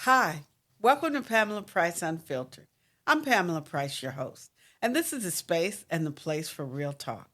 Hi, welcome to Pamela Price Unfiltered. I'm Pamela Price, your host, and this is the space and the place for real talk.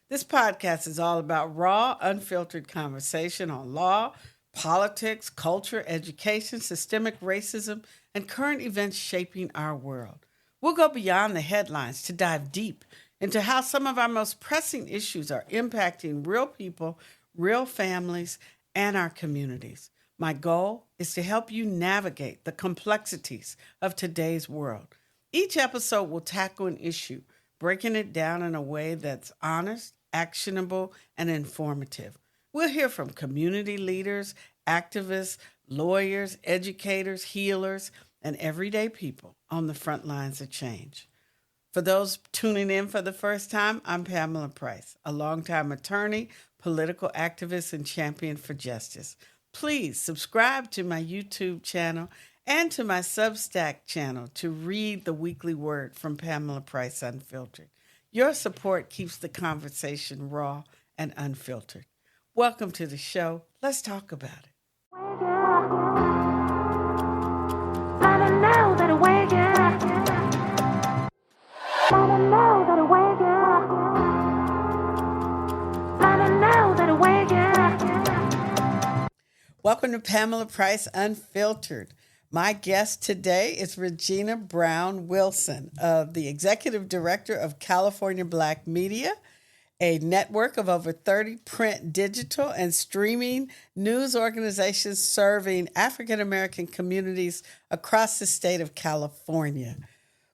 This podcast is all about raw, unfiltered conversation on law, politics, culture, education, systemic racism, and current events shaping our world. We'll go beyond the headlines to dive deep into how some of our most pressing issues are impacting real people, real families, and our communities. My goal is to help you navigate the complexities of today's world. Each episode will tackle an issue, breaking it down in a way that's honest, actionable, and informative. We'll hear from community leaders, activists, lawyers, educators, healers, and everyday people on the front lines of change. For those tuning in for the first time, I'm Pamela Price, a longtime attorney, political activist, and champion for justice. Please subscribe to my YouTube channel and to my Substack channel to read the weekly word from Pamela Price Unfiltered. Your support keeps the conversation raw and unfiltered. Welcome to the show. Let's talk about it. Welcome to Pamela Price Unfiltered. My guest today is Regina Brown Wilson, the Executive Director of California Black Media, a network of over 30 print, digital, and streaming news organizations serving African American communities across the state of California.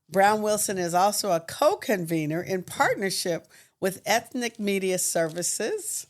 Brown Wilson is also a co-convener in partnership with Ethnic Media Services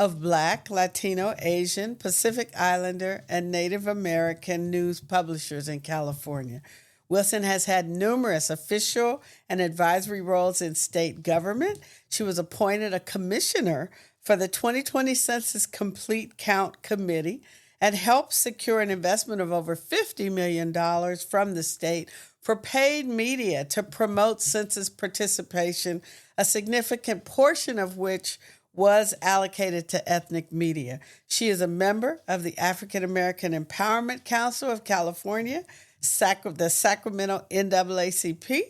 of Black, Latino, Asian, Pacific Islander, and Native American news publishers in California. Wilson has had numerous official and advisory roles in state government. She was appointed a commissioner for the 2020 Census Complete Count Committee and helped secure an investment of over $50 million from the state for paid media to promote census participation, a significant portion of which was allocated to ethnic media. She is a member of the African American Empowerment Council of California, the Sacramento NAACP,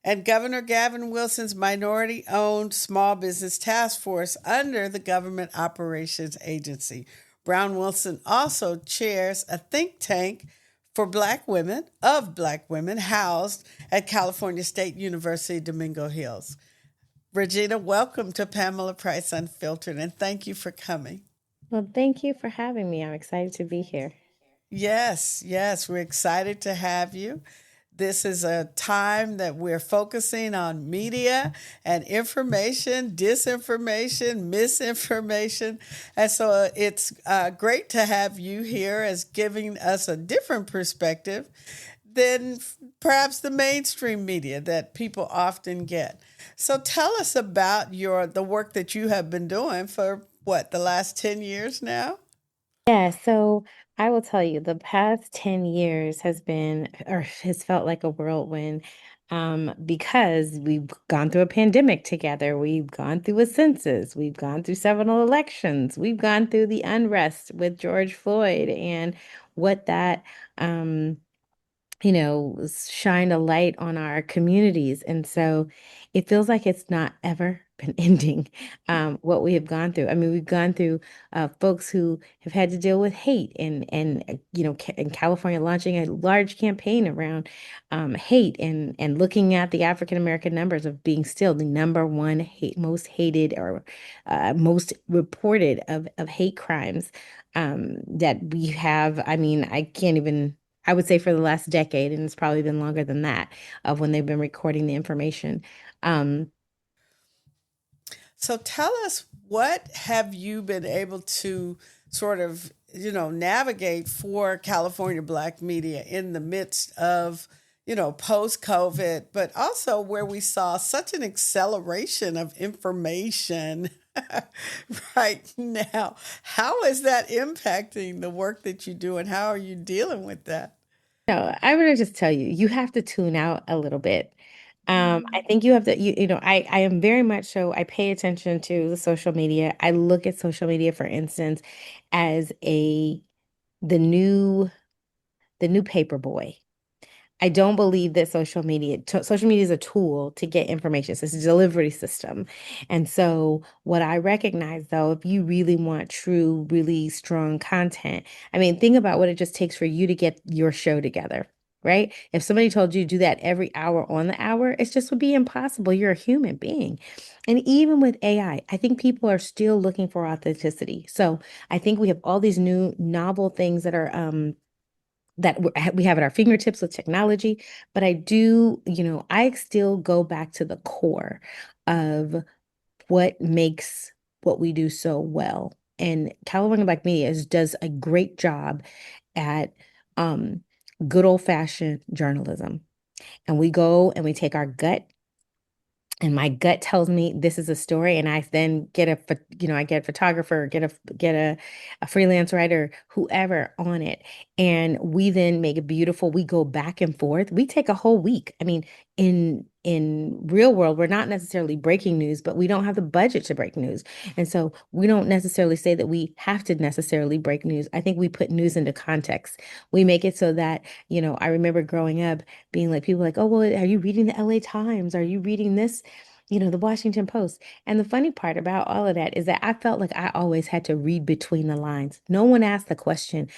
and Governor Gavin Wilson's minority-owned small business task force under the Government Operations Agency. Brown Wilson also chairs a think tank for Black women, housed at California State University, Domingo Hills. Regina, welcome to Pamela Price Unfiltered, and thank you for coming. Well, thank you for having me. I'm excited to be here. Yes, we're excited to have you. This is a time that we're focusing on media and information, disinformation, misinformation. And so it's great to have you here as giving us a different perspective than perhaps the mainstream media that people often get. So tell us about the work that you have been doing for the last 10 years now? Yeah, so I will tell you, the past 10 years has been, or has felt like a whirlwind, because we've gone through a pandemic together. We've gone through a census. We've gone through several elections. We've gone through the unrest with George Floyd and what that, shine a light on our communities. And so it feels like it's not ever been ending, what we have gone through. I mean, we've gone through folks who have had to deal with hate and in California launching a large campaign around hate and looking at the African American numbers of being still the number one most hated or most reported of hate crimes that we have. I mean, I would say for the last decade, and it's probably been longer than that, of when they've been recording the information. So tell us, what have you been able to sort of, navigate for California Black media in the midst of, post-COVID, but also where we saw such an acceleration of information right now? How is that impacting the work that you do, and how are you dealing with that? No, I would just tell you, you have to tune out a little bit. I think you have to, I am very much so, I pay attention to the social media. I look at social media, for instance, as the new the new paper boy. I don't believe that social media is a tool to get information. So it's a delivery system. And so what I recognize though, if you really want true, really strong content, I mean, think about what it just takes for you to get your show together, right? If somebody told you to do that every hour on the hour, it just would be impossible. You're a human being. And even with I think people are still looking for authenticity. So I think we have all these new novel things that are that we have at our fingertips with technology. But I do, I still go back to the core of what makes what we do so well. And California Black Media does a great job at um, good old-fashioned journalism. And we go and we take our gut, and my gut tells me this is a story, and I then I get a photographer, get a freelance writer, whoever on it, and we then make it beautiful. We go back and forth. We take a whole week. I mean, in real world, we're not necessarily breaking news, but we don't have the budget to break news, and so we don't necessarily say that we have to necessarily break news. I think we put news into context. We make it so that, I remember growing up being like, people like, oh, well, are you reading the LA Times? Are you reading this, the Washington Post? And the funny part about all of that is that I felt like I always had to read between the lines. No one asked the question,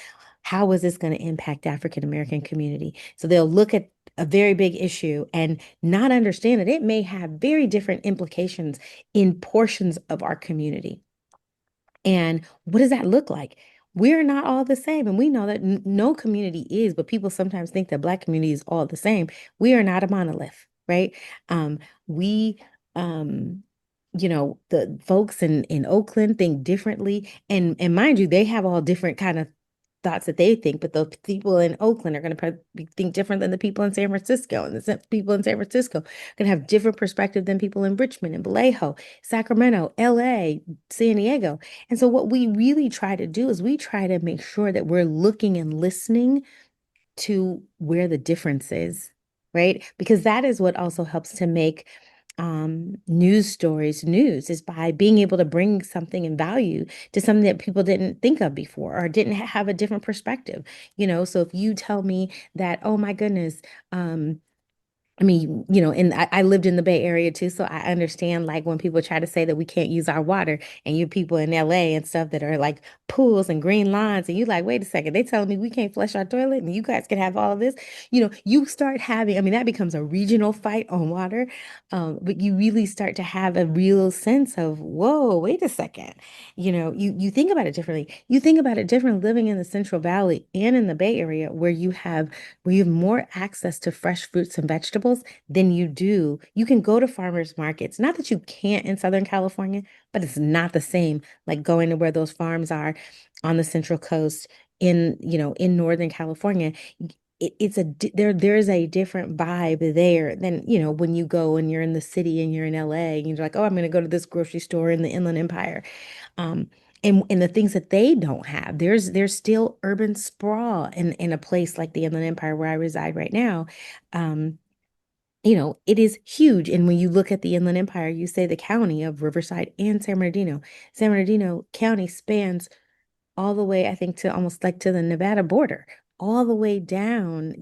how is this going to impact African American community? So they'll look at a very big issue and not understand that it may have very different implications in portions of our community. And what does that look like? We're not all the same. And we know that no community is, but people sometimes think that Black community is all the same. We are not a monolith, right? We, um, the folks in Oakland think differently. And mind you, they have all different kind of thoughts that they think, but the people in Oakland are going to think different than the people in San Francisco, and the people in San Francisco are going to have different perspective than people in Richmond and Vallejo, Sacramento, LA, San Diego. And so what we really try to do is we try to make sure that we're looking and listening to where the difference is, right? Because that is what also helps to make news stories news, is by being able to bring something in value to something that people didn't think of before or didn't have a different perspective. So if you tell me that, oh my goodness, I mean, and I lived in the Bay Area too, so I understand like when people try to say that we can't use our water, and you people in LA and stuff that are like pools and green lines, and you like, wait a second, they telling me we can't flush our toilet and you guys can have all of this. You start having, I mean, that becomes a regional fight on water, but you really start to have a real sense of, whoa, wait a second. You think about it differently. You think about it differently living in the Central Valley and in the Bay Area, where you have more access to fresh fruits and vegetables than you do. You can go to farmers markets. Not that you can't in Southern California, but it's not the same like going to where those farms are on the Central Coast in Northern California. There's a different vibe there than, when you go and you're in the city and you're in LA and you're like, oh, I'm going to go to this grocery store in the Inland Empire. Um, and the things that they don't have, there's still urban sprawl in a place like the Inland Empire where I reside right now. Um, it is huge. And when you look at the Inland Empire, you say the county of Riverside and San Bernardino. San Bernardino County spans all the way, I think, to almost like to the Nevada border, all the way down,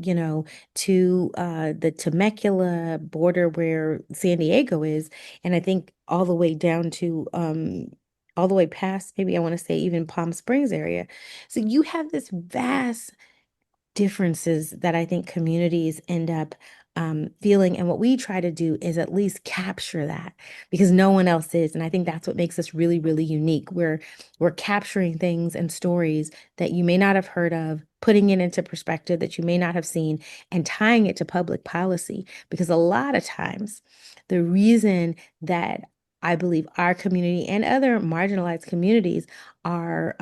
to the Temecula border where San Diego is, and I think all the way down to all the way past, maybe I want to say even Palm Springs area. So you have this vast differences that I think communities end up feeling. And what we try to do is at least capture that, because no one else is. And I think that's what makes us really, really unique. We're capturing things and stories that you may not have heard of, putting it into perspective that you may not have seen, and tying it to public policy. Because a lot of times, the reason that I believe our community and other marginalized communities are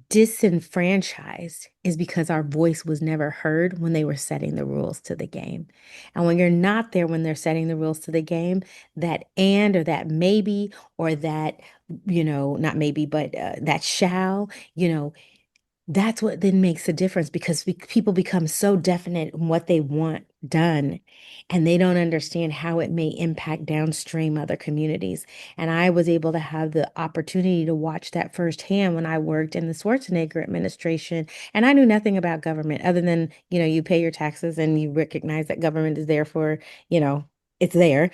disenfranchised is because our voice was never heard when they were setting the rules to the game. And when you're not there when they're setting the rules to the game, that and or that maybe or that, not maybe, but that shall, you know, That's what then makes a difference because people become so definite in what they want done and they don't understand how it may impact downstream other communities. And I was able to have the opportunity to watch that firsthand when I worked in the Schwarzenegger administration. And I knew nothing about government other than, you pay your taxes and you recognize that government is there for, you know, it's there.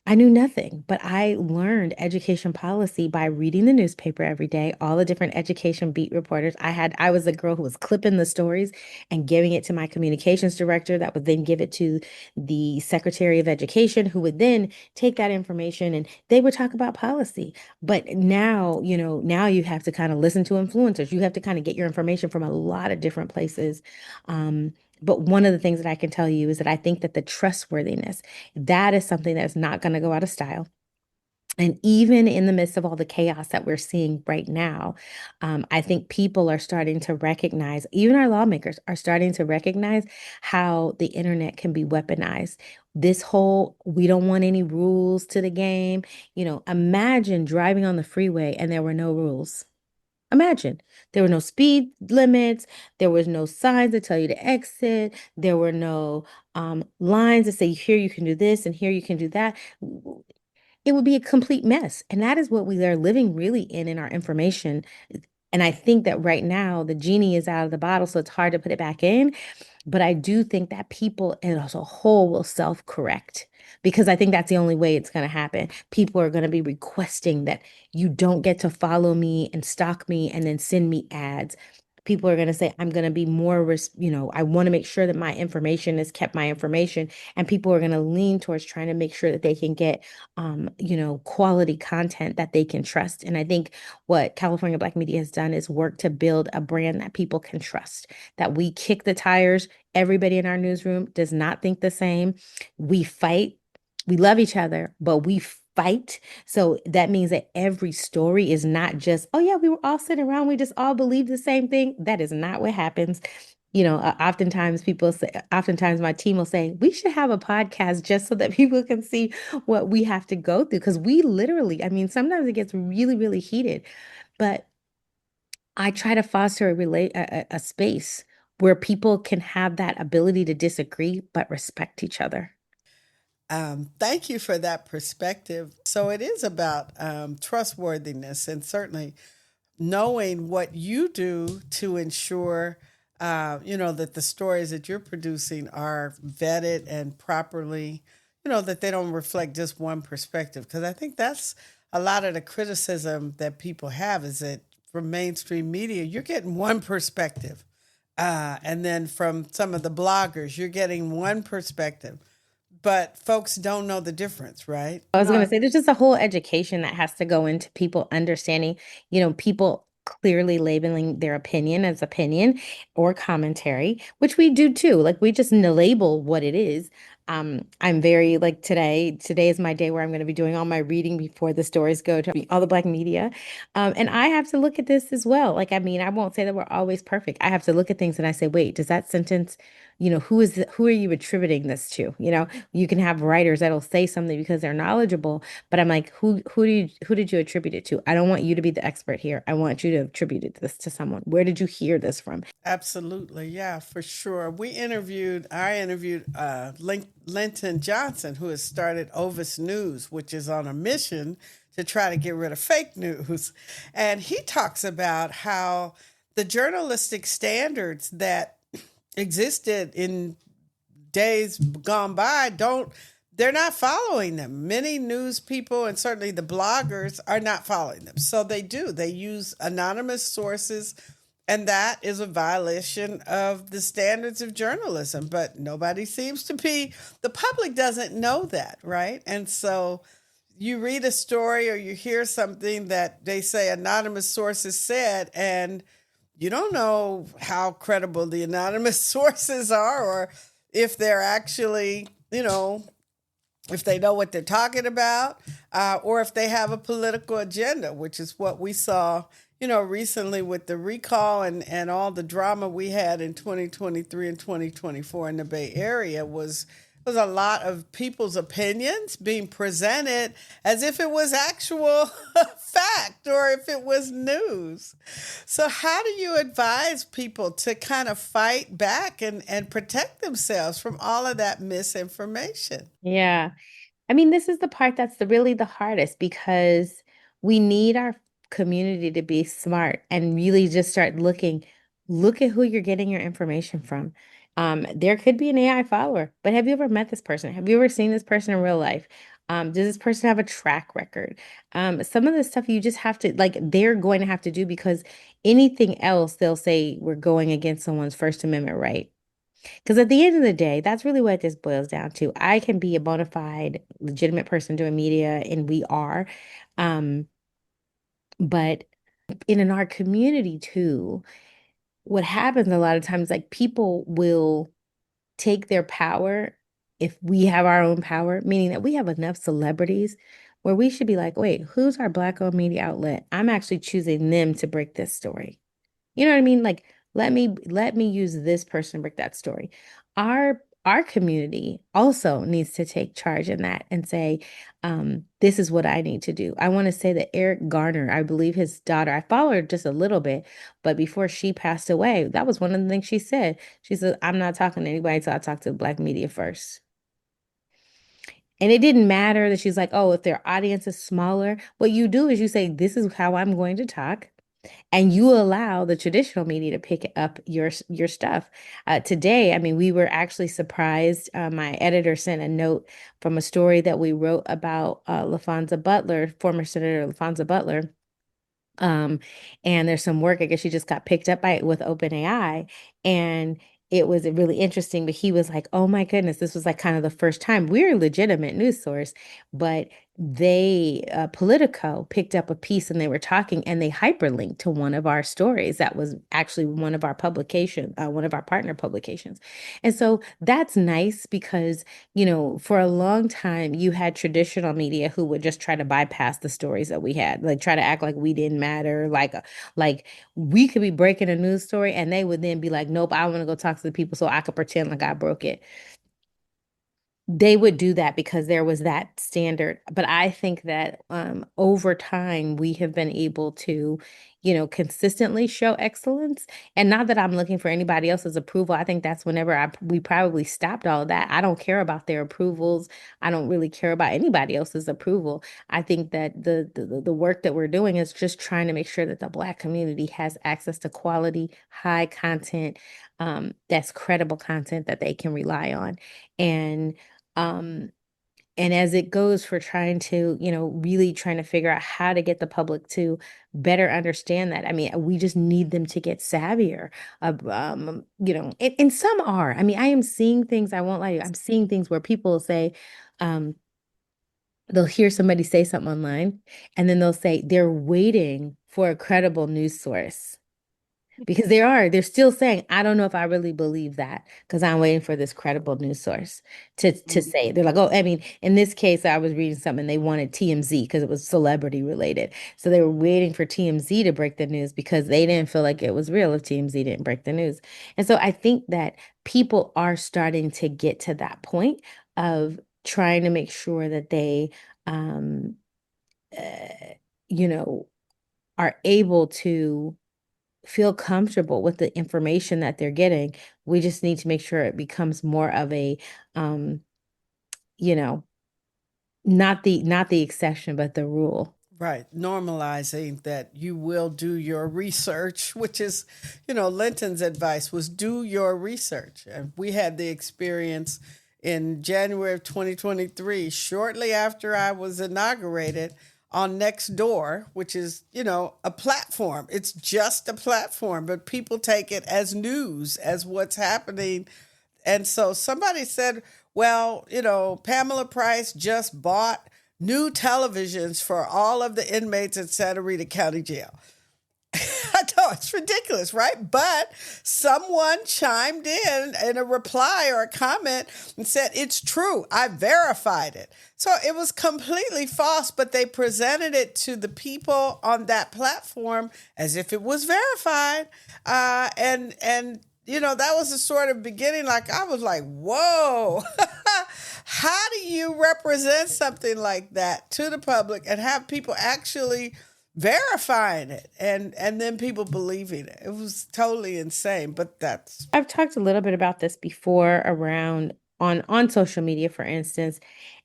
I knew nothing, but I learned education policy by reading the newspaper every day, all the different education beat reporters. I was the girl who was clipping the stories and giving it to my communications director that would then give it to the Secretary of Education, who would then take that information and they would talk about policy. But now, now you have to kind of listen to influencers. You have to kind of get your information from a lot of different places. But one of the things that I can tell you is that I think that the trustworthiness, that is something that's not going to go out of style. And even in the midst of all the chaos that we're seeing right now, I think people are starting to recognize, even our lawmakers are starting to recognize how the internet can be weaponized. This whole, we don't want any rules to the game. Imagine driving on the freeway and there were no rules. Imagine there were no speed limits, there was no signs that tell you to exit, there were no lines that say here you can do this and here you can do that. It would be a complete mess. And that is what we are living really in our information. And I think that right now the genie is out of the bottle, so it's hard to put it back in. But I do think that people as a whole will self-correct because I think that's the only way it's going to happen. People are going to be requesting that you don't get to follow me and stalk me and then send me ads. People are going to say, I'm going to be more, I want to make sure that my information is kept my information. And people are going to lean towards trying to make sure that they can get, quality content that they can trust. And I think what California Black Media has done is work to build a brand that people can trust, that we kick the tires. Everybody in our newsroom does not think the same. We fight. We love each other, but we fight. So that means that every story is not just, oh, yeah, we were all sitting around. We just all believe the same thing. That is not what happens. Oftentimes my team will say, we should have a podcast just so that people can see what we have to go through. Because we literally, I mean, sometimes it gets really, really heated, but I try to foster a space where people can have that ability to disagree but respect each other. Thank you for that perspective. So it is about trustworthiness and certainly knowing what you do to ensure, that the stories that you're producing are vetted and properly, that they don't reflect just one perspective. Because I think that's a lot of the criticism that people have is that from mainstream media, you're getting one perspective. And then from some of the bloggers, you're getting one perspective. But folks don't know the difference, right? I was going to say there's just a whole education that has to go into people understanding, people clearly labeling their opinion as opinion or commentary, which we do too. Like we just label what it is. I'm very like today is my day where I'm going to be doing all my reading before the stories go to all the Black media. And I have to look at this as well. Like, I mean, I won't say that we're always perfect. I have to look at things and I say, wait, does that sentence, who are you attributing this to? You can have writers that'll say something because they're knowledgeable, but I'm like, who did you attribute it to? I don't want you to be the expert here. I want you to attribute this to someone. Where did you hear this from? Absolutely. Yeah, for sure. I interviewed Linton Johnson, who has started Ovis News, which is on a mission to try to get rid of fake news. And he talks about how the journalistic standards that existed in days gone by they're not following them. Many news people and certainly the bloggers are not following them. So they use anonymous sources, and that is a violation of the standards of journalism. But nobody seems to be, the public doesn't know that, right? And so you read a story or you hear something that they say anonymous sources said, and you don't know how credible the anonymous sources are or if they're actually, if they know what they're talking about, or if they have a political agenda, which is what we saw, recently with the recall and all the drama we had in 2023 and 2024 in the Bay Area was was a lot of people's opinions being presented as if it was actual fact or if it was news. So, how do you advise people to kind of fight back and protect themselves from all of that misinformation? Yeah. I mean, this is the part that's really the hardest because we need our community to be smart and really just start looking, look at who you're getting your information from. There could be an AI follower, but have you ever met this person? Have you ever seen this person in real life? Does this person have a track record? Some of the stuff you just have to, like, they're going to have to do because anything else, they'll say we're going against someone's First Amendment right. Because at the end of the day, that's really what this boils down to. I can be a bona fide, legitimate person doing media, and we are. Um, but in our community too, what happens a lot of times, like people will take their power if we have our own power, meaning that we have enough celebrities where we should be like, wait, who's our Black-owned media outlet? I'm actually choosing them to break this story. You know what I mean? Like, let me use this person to break that story. Our community also needs to take charge in that and say, this is what I need to do. I want to say that Eric Garner, I believe his daughter, I followed her just a little bit, but before she passed away, that was one of the things she said. She said, I'm not talking to anybody until I talk to the Black media first. And it didn't matter that she's like, oh, if their audience is smaller, what you do is you say, this is how I'm going to talk and you allow the traditional media to pick up your stuff. Today, I mean, we were actually surprised. My editor sent a note from a story that we wrote about LaFonza Butler, former Senator LaFonza Butler. Um, and there's some work, I guess she just got picked up by it with OpenAI. And it was really interesting, but he was like, oh my goodness, this was like kind of the first time we're a legitimate news source, but Politico picked up a piece and they were talking and they hyperlinked to one of our stories that was actually one of our one of our partner publications. And so that's nice because, for a long time you had traditional media who would just try to bypass the stories that we had, like try to act like we didn't matter, like we could be breaking a news story and they would then be like, nope, I want to go talk to the people so I could pretend like I broke it. They would do that because there was that standard. But I think that over time, we have been able to, consistently show excellence. And not that I'm looking for anybody else's approval. I think that's whenever we probably stopped all of that. I don't care about their approvals. I don't really care about anybody else's approval. I think that the work that we're doing is just trying to make sure that the Black community has access to quality, high content, that's credible content that they can rely on. And um, and as it goes for trying to, really trying to figure out how to get the public to better understand that. I mean, we just need them to get savvier. And some are. I mean, I am seeing things, I won't lie to you, I'm seeing things where people say, um, they'll hear somebody say something online, and then they'll say they're waiting for a credible news source. Because they're still saying, I don't know if I really believe that because I'm waiting for this credible news source to say. They're like, oh, I mean, in this case, I was reading something, they wanted TMZ because it was celebrity related. So they were waiting for TMZ to break the news because they didn't feel like it was real if TMZ didn't break the news. And so I think that people are starting to get to that point of trying to make sure that they, um, uh, you know, are able to feel comfortable with the information that they're getting. We just need to make sure it becomes more of a, um, you know, not the exception, but the rule. Right. Normalizing that you will do your research, which is, Linton's advice was do your research. And we had the experience in January of 2023, shortly after I was inaugurated on Nextdoor, which is, a platform. It's just a platform, but people take it as news, as what's happening. And so somebody said, well, Pamela Price just bought new televisions for all of the inmates at Santa Rita County Jail. I know it's ridiculous, right? But someone chimed in a reply or a comment and said, it's true. I verified it. So it was completely false, but they presented it to the people on that platform as if it was verified. And that was the sort of beginning. Like, I was like, whoa. How do you represent something like that to the public and have people actually verifying it and then people believing it? It was totally insane, but that's I've talked a little bit about this before around on social media, for instance,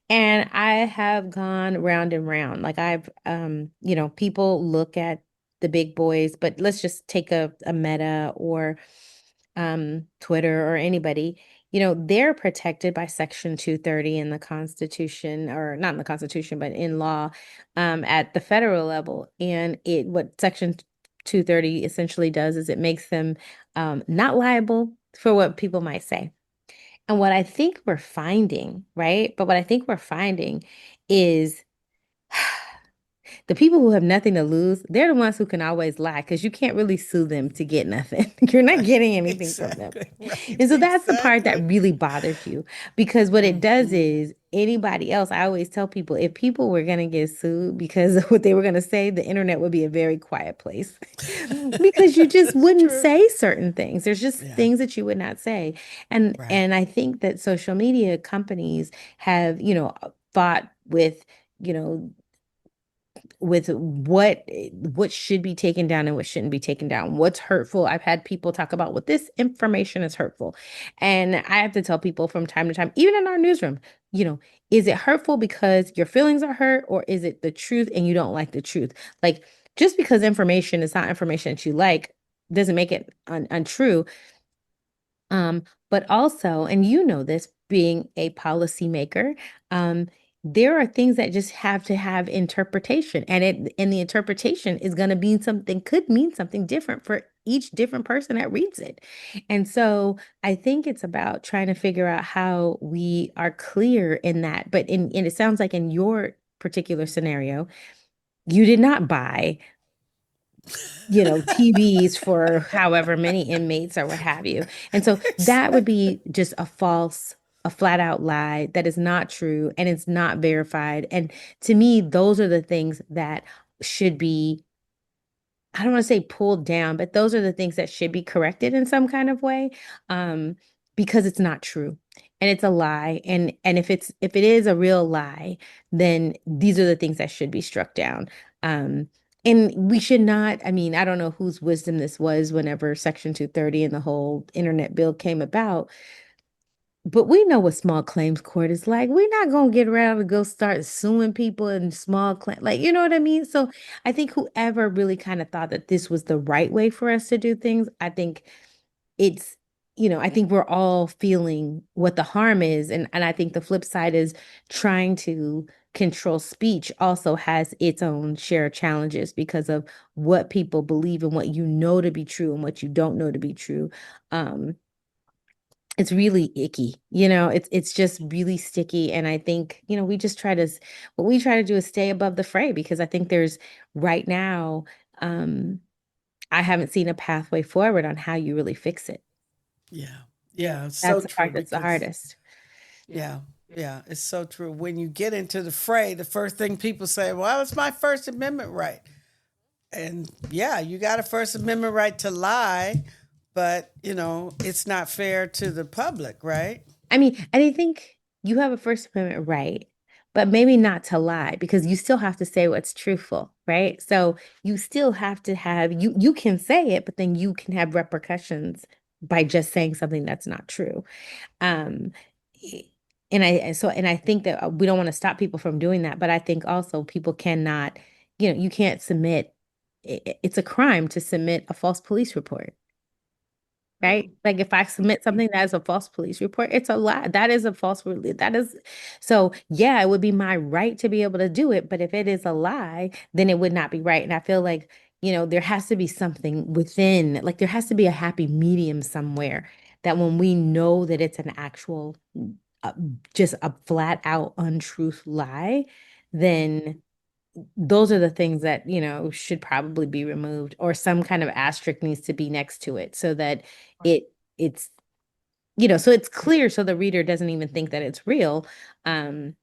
and I have gone round and round. Like I've people look at the big boys, but let's just take a Meta or Twitter or anybody. They're protected by Section 230 in the Constitution, or not in the Constitution, but in law, at the federal level. And what Section 230 essentially does is it makes them not liable for what people might say. And what I think we're finding, right? But what I think we're finding is the people who have nothing to lose, they're the ones who can always lie because you can't really sue them to get nothing. You're not right. getting anything from them. Exactly. Right. And so that's the part that Exactly. really bothers you, because what it does Hmm. is anybody else, I always tell people, if people were going to get sued because of what they were going to say, the internet would be a very quiet place because you just It's wouldn't true. say certain things. There's just Yeah. things that you would not say. And Right. and I think that social media companies have, fought you know, with what should be taken down and what shouldn't be taken down. What's hurtful? I've had people talk about what this information is hurtful. And I have to tell people from time to time, even in our newsroom, you know, is it hurtful because your feelings are hurt, or is it the truth and you don't like the truth? Like, just because information is not information that you like doesn't make it untrue. Um, but also, and you know this, being a policymaker, um, there are things that just have to have interpretation, and the interpretation is going to mean something, could mean something different for each different person that reads it. And so I think it's about trying to figure out how we are clear in that. But and it sounds like in your particular scenario, you did not buy TVs for however many inmates or what have you. And so that would Exactly. be just a flat out lie that is not true and it's not verified. And to me, those are the things that should be, I don't want to say pulled down, but those are the things that should be corrected in some kind of way, um, because it's not true and it's a lie. And if it is a real lie, then these are the things that should be struck down. Um, and we should not. I mean, I don't know whose wisdom this was whenever Section 230 and the whole internet bill came about, but we know what small claims court is like. We're not gonna get around and go start suing people in small claim, like, you know what I mean? So I think whoever really kind of thought that this was the right way for us to do things, I think it's, I think we're all feeling what the harm is. And I think the flip side is trying to control speech also has its own share of challenges because of what people believe and what you know to be true and what you don't know to be true. Um, it's really icky, it's just really sticky. And I think, we just what we try to do is stay above the fray, because I think there's right now, um, I haven't seen a pathway forward on how you really fix it. Yeah. Yeah. It's so That's the true part that's the because hardest. yeah. Yeah. It's so true. When you get into the fray, the first thing people say, well, it's my First Amendment right. And yeah, you got a First Amendment right to lie, but it's not fair to the public, right? I mean, and I think you have a First Amendment right, but maybe not to lie, because you still have to say what's truthful, right? So you still have to have, you can say it, but then you can have repercussions by just saying something that's not true. Um, and I think that we don't want to stop people from doing that, but I think also people cannot, you can't submit. It's a crime to submit a false police report, right? Like if I submit something that is a false police report, it's a lie. That is a that is, so yeah, it would be my right to be able to do it. But if it is a lie, then it would not be right. And I feel like, there has to be something within, like there has to be a happy medium somewhere, that when we know that it's an actual, uh, just a flat out untruth lie, then those are the things that, should probably be removed, or some kind of asterisk needs to be next to it so that it's, so it's clear, so the reader doesn't even think that it's real. Um,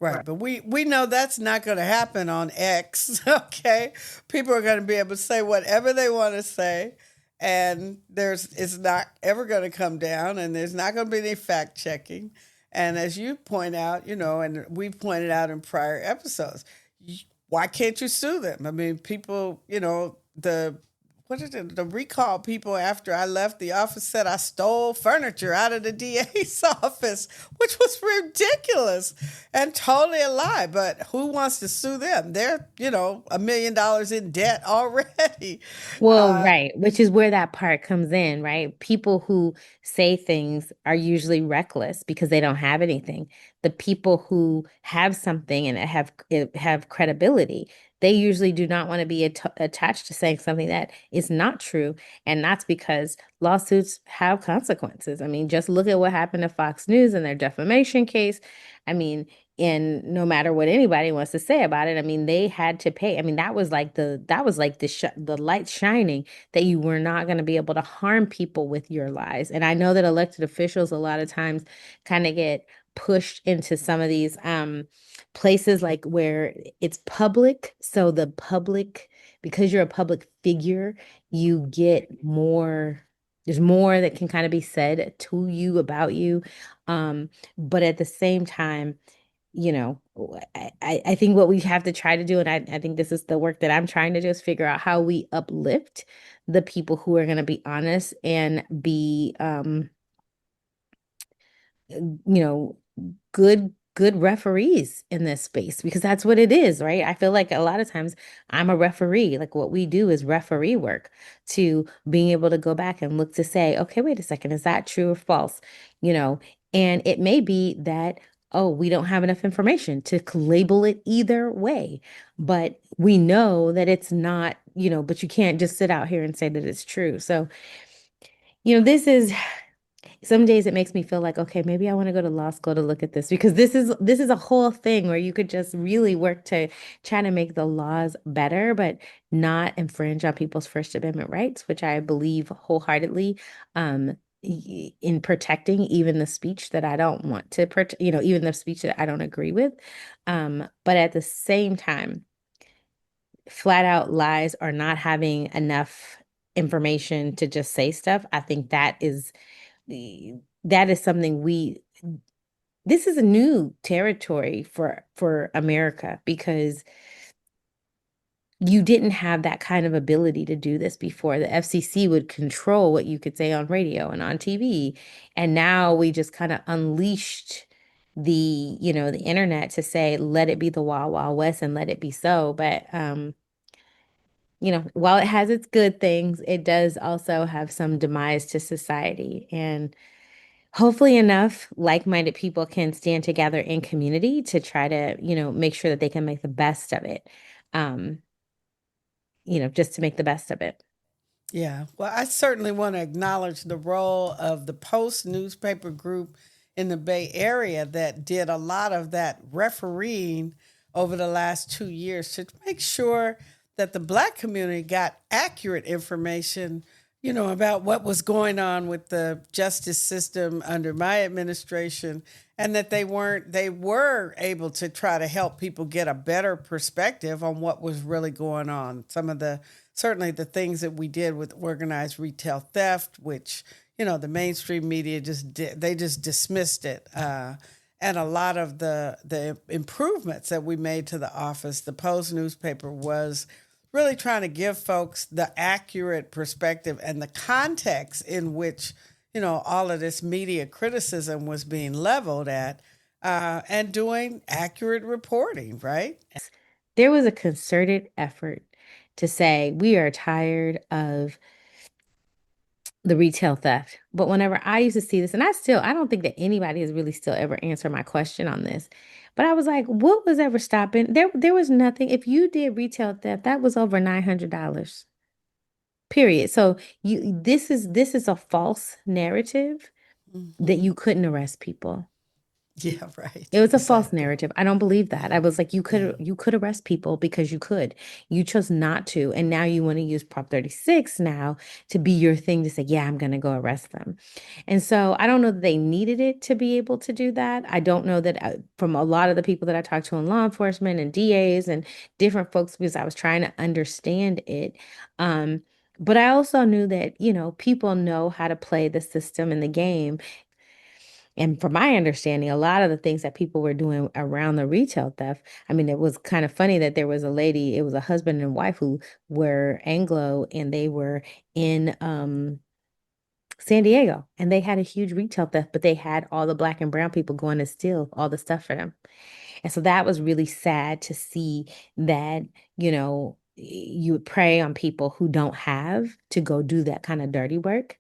Right, but we know that's not going to happen on X. Okay, people are going to be able to say whatever they want to say, and it's not ever going to come down, and there's not going to be any fact checking, And as you point out, and we pointed out in prior episodes, why can't you sue them? I mean, people, the what is it? The recall people after I left the office said I stole furniture out of the DA's office, which was ridiculous and totally a lie. But who wants to sue them? They're, $1 million in debt already. Well, Uh, right, which is where that part comes in, right? People who say things are usually reckless because they don't have anything. The people who have something and have credibility, they usually do not want to be attached to saying something that is not true, and that's because lawsuits have consequences. I mean, just look at what happened to Fox News and their defamation case. I mean, and no matter what anybody wants to say about it, I mean, they had to pay. I mean, that was like the light shining that you were not going to be able to harm people with your lies. And I know that elected officials a lot of times kind of get pushed into some of these places like where it's public. So the public, because you're a public figure, you get more. There's more that can kind of be said to you about you. But at the same time, you know, I think what we have to try to do, and I think this is the work that I'm trying to do, is figure out how we uplift the people who are going to be honest and be, you good referees in this space because that's what it is, right? I feel like a lot of times I'm a referee. Like what we do is referee work to being able to go back and look to say, okay, wait a second, is that true or false? You know, and it may be that, oh, we don't have enough information to label it either way, but we know that it's not, but you can't just sit out here and say that it's true. So, this is some days it makes me feel like, okay, maybe I want to go to law school to look at this because this is a whole thing where you could just really work to try to make the laws better, but not infringe on people's First Amendment rights, which I believe wholeheartedly in protecting even the speech that I don't want to protect, even the speech that I don't agree with. But at the same time, flat out lies or not having enough information to just say stuff, I think that is something this is a new territory for America because you didn't have that kind of ability to do this before. The FCC would control what you could say on radio and on TV, and now we just kind of unleashed the internet to say let it be the wild wild west and let it be so. But while it has its good things, it does also have some demise to society. And hopefully enough like-minded people can stand together in community to try to, make sure that they can make the best of it. Um, just to make the best of it. Yeah, well, I certainly want to acknowledge the role of the Post newspaper group in the Bay Area that did a lot of that refereeing over the last 2 years to make sure that the Black community got accurate information, about what was going on with the justice system under my administration, and that they were able to try to help people get a better perspective on what was really going on. Certainly the things that we did with organized retail theft, which the mainstream media they just dismissed it, and a lot of the improvements that we made to the office. The Post newspaper was really trying to give folks the accurate perspective and the context in which all of this media criticism was being leveled at, and doing accurate reporting, right? There was a concerted effort to say we are tired of the retail theft. But whenever I used to see this, and I don't think that anybody has really still ever answered my question on this. But I was like, what was ever stopping? There was nothing. If you did retail theft, that was over $900. Period. So this is a false narrative that Hmm. you couldn't arrest people. Yeah, right. It was a false Exactly. narrative. I don't believe that. Yeah. I was like, you Yeah. could you could arrest people because you could. You chose not to. And now you want to use Prop 36 now to be your thing to say, yeah, I'm gonna go arrest them. And so I don't know that they needed it to be able to do that. I don't know that from a lot of the people that I talked to in law enforcement and DAs and different folks because I was trying to understand it. Um, but I also knew that, people know how to play the system and the game And from my understanding, a lot of the things that people were doing around the retail theft, I mean, it was kind of funny that there was a lady, it was a husband and wife who were Anglo, and they were in San Diego, and they had a huge retail theft, but they had all the black and brown people going to steal all the stuff for them. And so that was really sad to see that, you would prey on people who don't have to go do that kind of dirty work.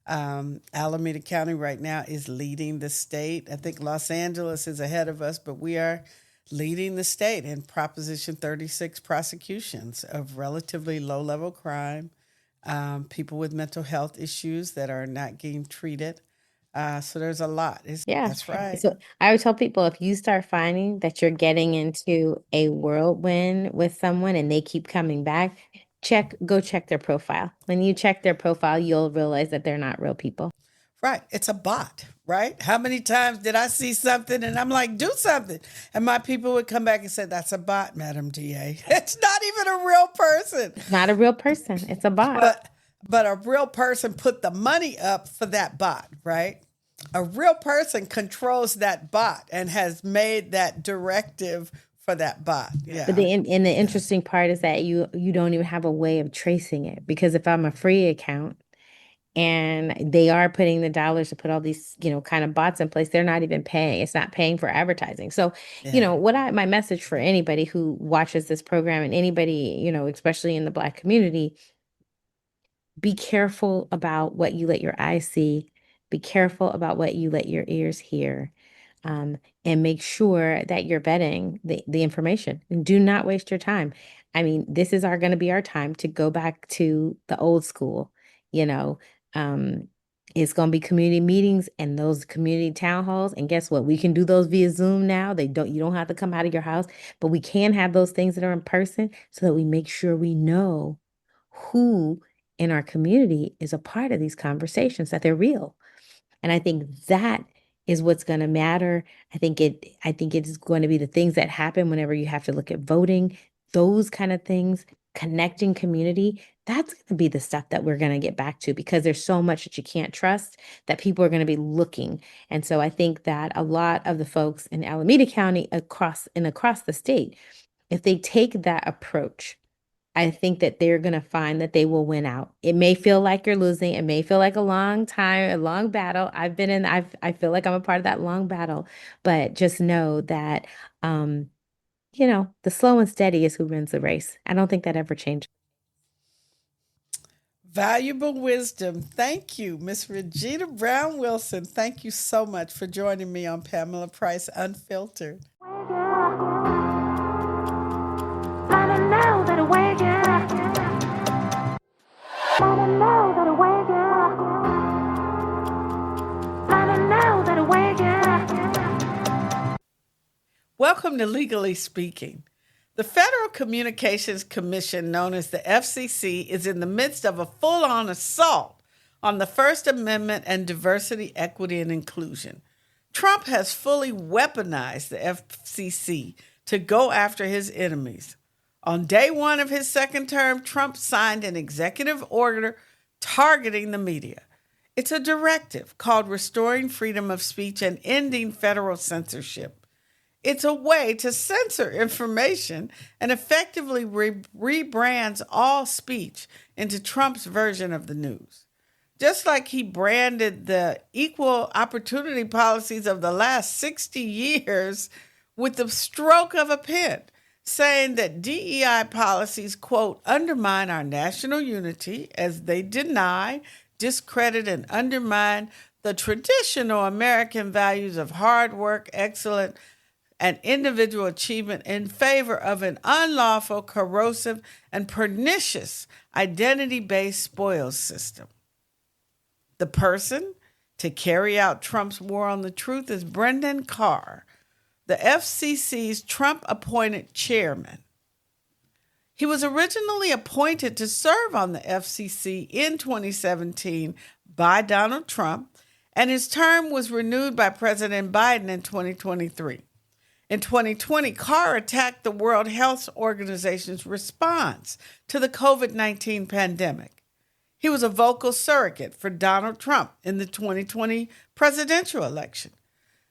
Alameda County right now is leading the state. I think Los Angeles is ahead of us, but we are leading the state in Proposition 36 prosecutions of relatively low-level crime, people with mental health issues that are not getting treated. So there's a lot. Yeah. That's right. So I would tell people, if you start finding that you're getting into a whirlwind with someone and they keep coming back, go check their profile. When you check their profile, you'll realize that they're not real people. Right. It's a bot, right? How many times did I see something and I'm like, do something? And my people would come back and say, that's a bot, Madam DA. It's not even a real person. It's not a real person. It's a bot. But a real person put the money up for that bot, right? A real person controls that bot and has made that directive for that bot. Yeah. But the interesting part is that you don't even have a way of tracing it, because if I'm a free account and they are putting the dollars to put all these, kind of bots in place, they're not even paying. It's not paying for advertising. So, my message for anybody who watches this program, and anybody, especially in the Black community, be careful about what you let your eyes see. Be careful about what you let your ears hear. And make sure that you're vetting the information, and do not waste your time. I mean, this is going to be our time to go back to the old school. It's going to be community meetings and those community town halls. And guess what? We can do those via Zoom now. You don't have to come out of your house, but we can have those things that are in person, so that we make sure we know who in our community is a part of these conversations, that they're real. And I think that is what's going to matter. I think it is going to be the things that happen whenever you have to look at voting, those kind of things, connecting community. That's going to be the stuff that we're going to get back to, because there's so much that you can't trust, that people are going to be looking. And so I think that a lot of the folks in Alameda County across the state, if they take that approach, I think that they're going to find that they will win out. It may feel like you're losing. It may feel like a long battle. I feel like I'm a part of that long battle, but just know that, the slow and steady is who wins the race. I don't think that ever changes. Valuable wisdom. Thank you, Miss Regina Brown Wilson. Thank you so much for joining me on Pamela Price Unfiltered. Welcome to Legally Speaking. The Federal Communications Commission, known as the FCC, is in the midst of a full-on assault on the First Amendment and diversity, equity, and inclusion. Trump has fully weaponized the FCC to go after his enemies. On day one of his second term, Trump signed an executive order targeting the media. It's a directive called Restoring Freedom of Speech and Ending Federal Censorship. It's a way to censor information and effectively rebrands all speech into Trump's version of the news. Just like he branded the equal opportunity policies of the last 60 years with the stroke of a pen, saying that DEI policies, quote, undermine our national unity as they deny, discredit, and undermine the traditional American values of hard work, excellence, and individual achievement in favor of an unlawful, corrosive, and pernicious identity-based spoils system. The person to carry out Trump's war on the truth is Brendan Carr, the FCC's Trump-appointed chairman. He was originally appointed to serve on the FCC in 2017 by Donald Trump, and his term was renewed by President Biden in 2023. In 2020, Carr attacked the World Health Organization's response to the COVID-19 pandemic. He was a vocal surrogate for Donald Trump in the 2020 presidential election.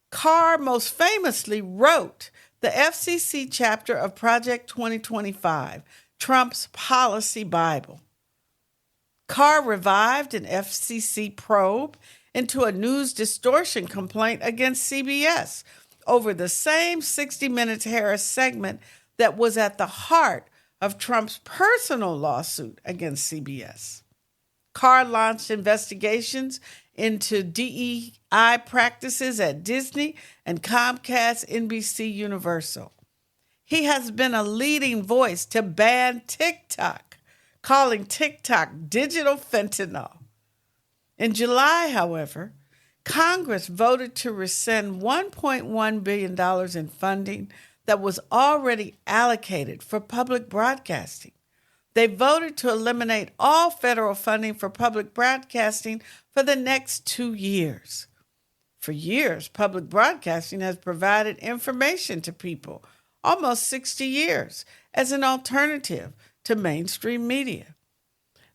Carr most famously wrote the FCC chapter of Project 2025, Trump's Policy Bible. Carr revived an FCC probe into a news distortion complaint against CBS over the same 60 Minutes Harris segment that was at the heart of Trump's personal lawsuit against CBS. Carr launched investigations into DEI practices at Disney and Comcast NBC Universal. He has been a leading voice to ban TikTok, calling TikTok digital fentanyl. In July, however, Congress voted to rescind $1.1 billion in funding that was already allocated for public broadcasting. They voted to eliminate all federal funding for public broadcasting for the next 2 years. For years, public broadcasting has provided information to people, almost 60 years, as an alternative to mainstream media.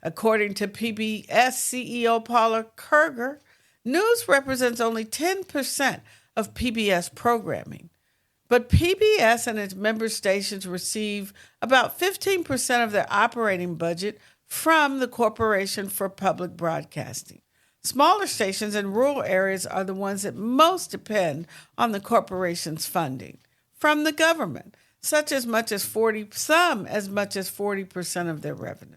According to PBS CEO Paula Kerger, news represents only 10% of PBS programming. But PBS and its member stations receive about 15% of their operating budget from the Corporation for Public Broadcasting. Smaller stations in rural areas are the ones that most depend on the corporation's funding from the government, as much as 40% of their revenue.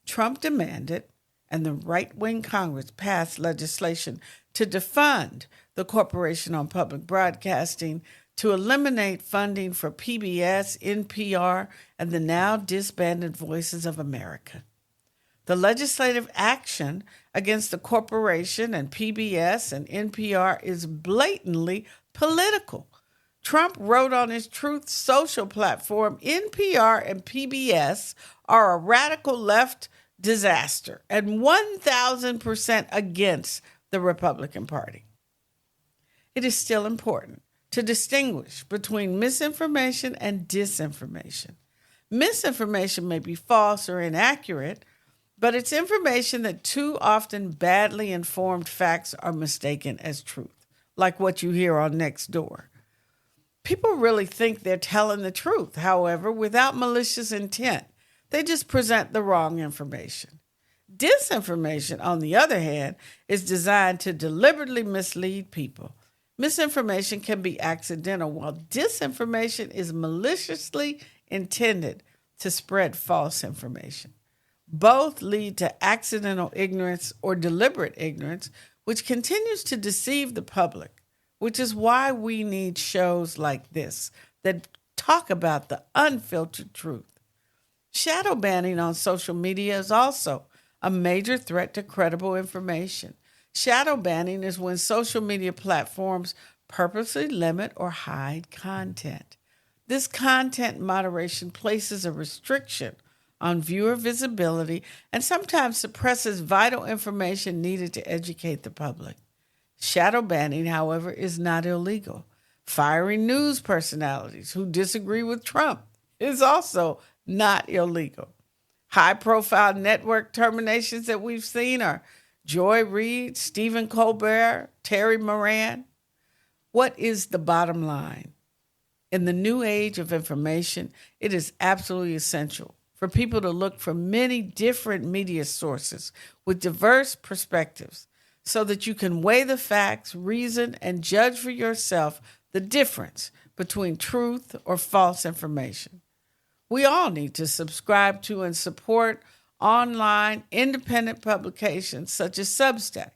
Trump demanded, and the right-wing Congress passed legislation to defund the Corporation on Public Broadcasting to eliminate funding for PBS, NPR, and the now disbanded Voices of America. The legislative action against the corporation and PBS and NPR is blatantly political. Trump wrote on his Truth Social platform, NPR and PBS are a radical left disaster and 1,000% against the Republican Party. It is still important to distinguish between misinformation and disinformation. Misinformation may be false or inaccurate, but it's information that too often badly informed facts are mistaken as truth, like what you hear on Nextdoor. People really think they're telling the truth, however, without malicious intent. They just present the wrong information. Disinformation, on the other hand, is designed to deliberately mislead people. Misinformation can be accidental, while disinformation is maliciously intended to spread false information. Both lead to accidental ignorance or deliberate ignorance, which continues to deceive the public, which is why we need shows like this that talk about the unfiltered truth. Shadow banning on social media is also a major threat to credible information. Shadow banning is when social media platforms purposely limit or hide content. This content moderation places a restriction on viewer visibility and sometimes suppresses vital information needed to educate the public. Shadow banning, however, is not illegal. Firing news personalities who disagree with Trump is also not illegal. High-profile network terminations that we've seen are Joy Reid, Stephen Colbert, Terry Moran. What is the bottom line? In the new age of information, it is absolutely essential for people to look for many different media sources with diverse perspectives so that you can weigh the facts, reason, and judge for yourself the difference between truth or false information. We all need to subscribe to and support online independent publications such as Substack.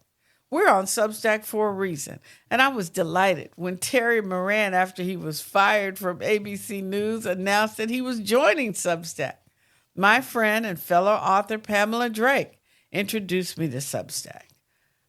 We're on Substack for a reason, and I was delighted when Terry Moran, after he was fired from ABC News, announced that he was joining Substack. My friend and fellow author Pamela Drake introduced me to Substack.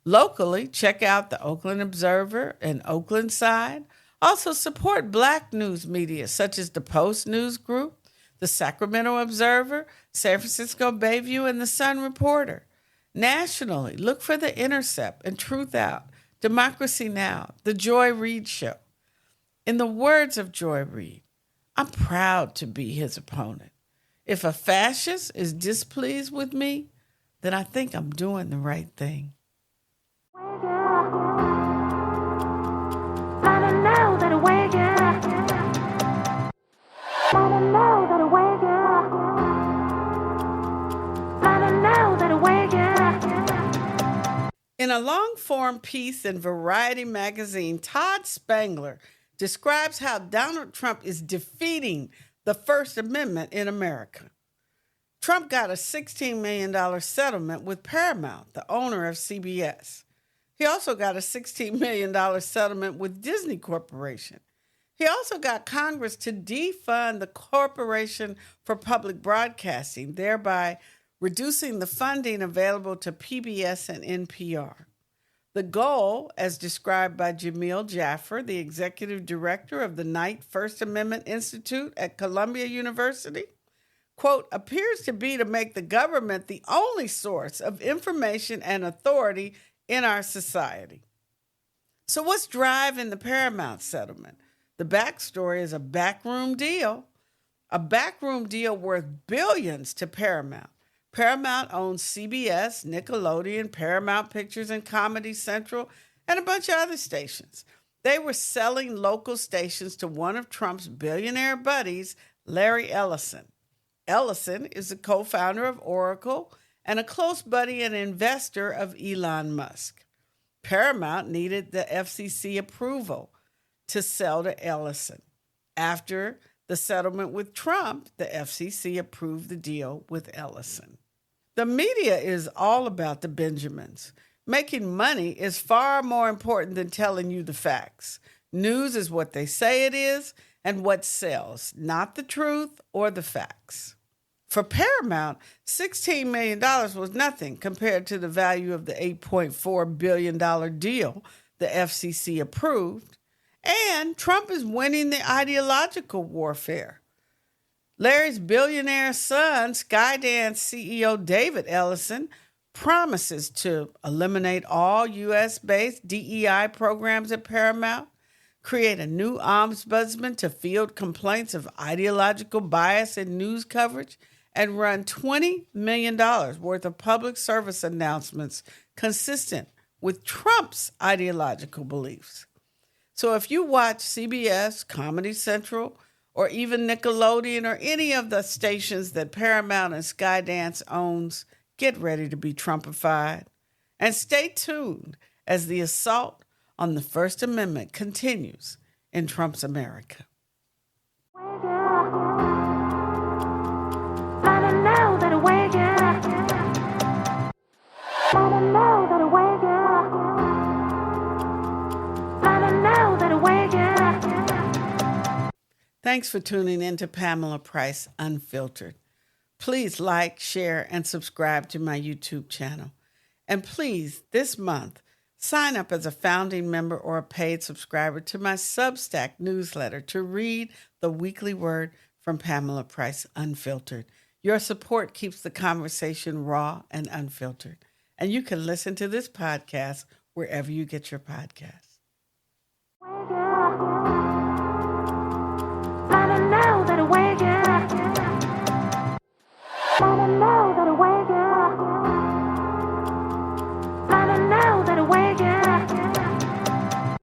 Locally, check out the Oakland Observer and Oakland Side. Also support Black news media such as the Post News Group, the Sacramento Observer, San Francisco Bayview, and the Sun Reporter. Nationally, look for The Intercept and Truth Out, Democracy Now!, The Joy Reid Show. In the words of Joy Reid, I'm proud to be his opponent. If a fascist is displeased with me, then I think I'm doing the right thing. In a long-form piece in Variety magazine, Todd Spangler describes how Donald Trump is defeating the First Amendment in America. Trump got a $16 million settlement with Paramount, the owner of CBS. He also got a $16 million settlement with Disney Corporation. He also got Congress to defund the Corporation for Public Broadcasting, thereby reducing the funding available to PBS and NPR. The goal, as described by Jamil Jaffer, the executive director of the Knight First Amendment Institute at Columbia University, quote, appears to be to make the government the only source of information and authority in our society. So what's driving the Paramount settlement? The backstory is a backroom deal worth billions to Paramount. Paramount owns CBS, Nickelodeon, Paramount Pictures, and Comedy Central, and a bunch of other stations. They were selling local stations to one of Trump's billionaire buddies, Larry Ellison. Ellison is the co-founder of Oracle and a close buddy and investor of Elon Musk. Paramount needed the FCC approval to sell to Ellison. After the settlement with Trump, the FCC approved the deal with Ellison. The media is all about the Benjamins. Making money is far more important than telling you the facts. News is what they say it is and what sells, not the truth or the facts. For Paramount, $16 million was nothing compared to the value of the $8.4 billion deal the FCC approved. And Trump is winning the ideological warfare. Larry's billionaire son, Skydance CEO David Ellison, promises to eliminate all U.S.-based DEI programs at Paramount, create a new ombudsman to field complaints of ideological bias in news coverage, and run $20 million worth of public service announcements consistent with Trump's ideological beliefs. So if you watch CBS, Comedy Central, or even Nickelodeon or any of the stations that Paramount and Skydance owns, get ready to be Trumpified. And stay tuned as the assault on the First Amendment continues in Trump's America. Thanks for tuning in to Pamela Price Unfiltered. Please like, share, and subscribe to my YouTube channel. And please, this month, sign up as a founding member or a paid subscriber to my Substack newsletter to read the weekly word from Pamela Price Unfiltered. Your support keeps the conversation raw and unfiltered. And you can listen to this podcast wherever you get your podcasts.